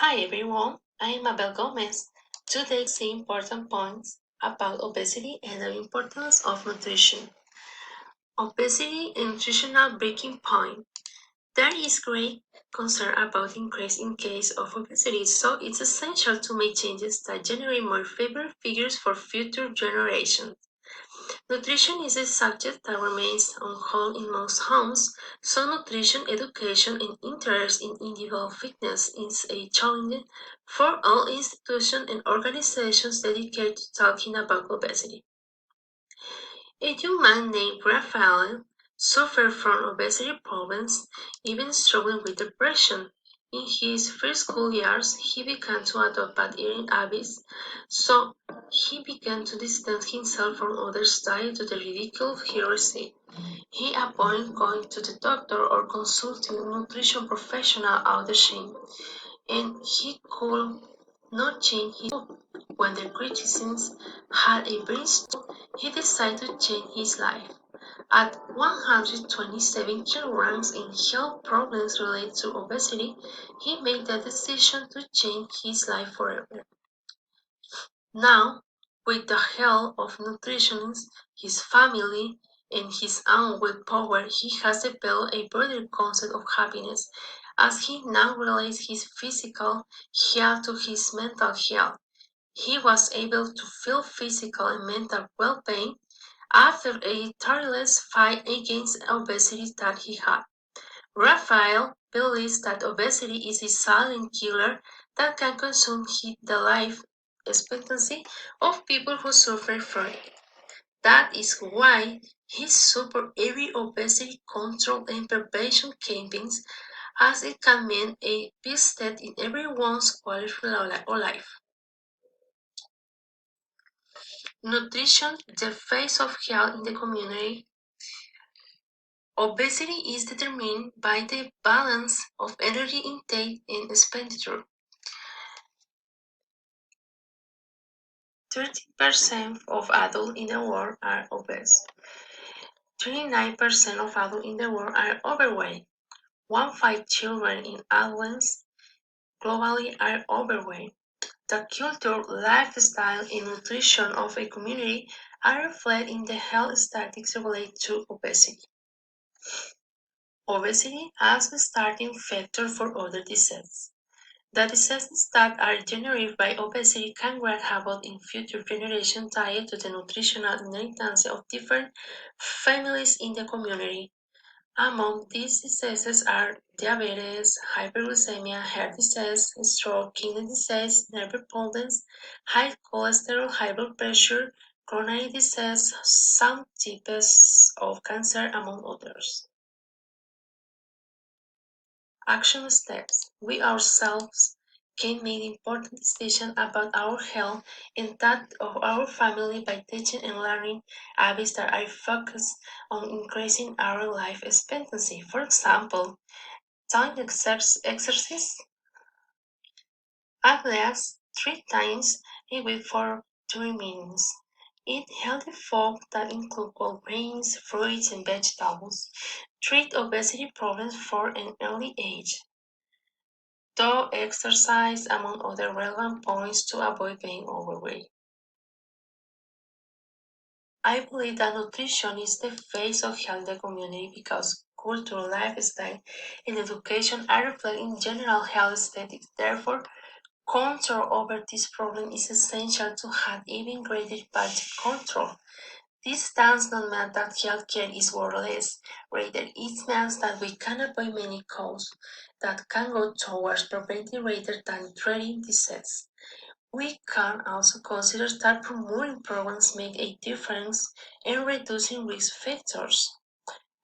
Hi everyone, I am Abel Gomez. Today we see important points about obesity and the importance of nutrition. Obesity and nutritional breaking point. There is great concern about increase in case of obesity, so it's essential to make changes that generate more favorable figures for future generations. Nutrition is a subject that remains on hold in most homes, so nutrition education and interest in individual fitness is a challenge for all institutions and organizations dedicated to talking about obesity. A young man named Raphael suffered from obesity problems, even struggling with depression. In his first school years, he began to adopt bad eating habits, so he began to distance himself from others' diet to the ridicule he received. He avoided going to the doctor or consulting a nutrition professional out of shame, and he could not change his food. When the criticisms had a brainstorm, he decided to change his life. At 127 kilograms in health problems related to obesity, he made the decision to change his life forever. Now, with the help of nutritionists, his family, and his own willpower, he has developed a broader concept of happiness as he now relates his physical health to his mental health. He was able to feel physical and mental well-being after a tireless fight against obesity that he had. Raphael believes that obesity is a silent killer that can consume the life expectancy of people who suffer from it. That is why he supports every obesity control and prevention campaigns as it can mean a big step in everyone's quality of life. Nutrition, the face of health in the community. Obesity is determined by the balance of energy intake and expenditure. 13% of adults in the world are obese. 29% of adults in the world are overweight. 1/5 children in adolescence globally are overweight. The culture, lifestyle, and nutrition of a community are reflected in the health statistics related to obesity. Obesity as a starting factor for other diseases. The diseases that are generated by obesity can wreak havoc in future generations tied to the nutritional inheritance of different families in the community. Among these diseases are diabetes, hyperglycemia, heart disease, stroke, kidney disease, nerve problems, high cholesterol, high blood pressure, coronary disease, some types of cancer, among others. Action steps. We ourselves can make important decisions about our health and that of our family by teaching and learning habits that are focused on increasing our life expectancy. For example, time exercise at least 3 times a week for 3 minutes. Eat healthy food that include whole grains, fruits, and vegetables. Treat obesity problems for an early age. Do exercise, among other relevant points to avoid being overweight. I believe that nutrition is the face of health in the community because culture, lifestyle, and education are reflected in general health statistics. Therefore, control over this problem is essential to have even greater budget control. This does not mean that healthcare is worthless. Rather, it means that we can avoid many costs that can go towards preventing rather than treating disease. We can also consider that promoting programs make a difference in reducing risk factors.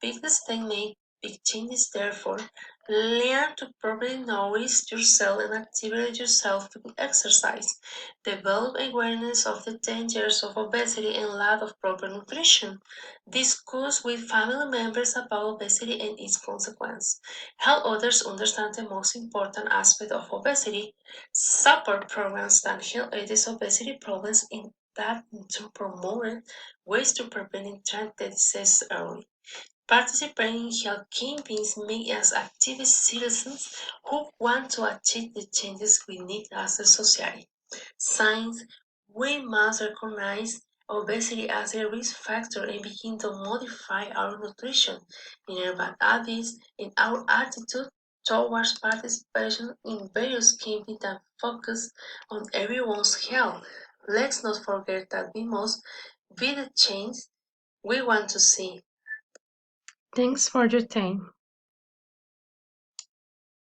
Big mistakes make big changes, therefore, learn to properly nourish yourself and activate yourself to exercise. Develop awareness of the dangers of obesity and lack of proper nutrition. Discuss with family members about obesity and its consequences. Help others understand the most important aspect of obesity. Support programs that help address obesity problems in that to promote ways to prevent and treat the disease early. Participating in health campaigns make us active citizens who want to achieve the changes we need as a society. Science, we must recognize obesity as a risk factor and begin to modify our nutrition, bad habits, and our attitude towards participation in various campaigns that focus on everyone's health. Let's not forget that we must be the change we want to see. Thanks for your time.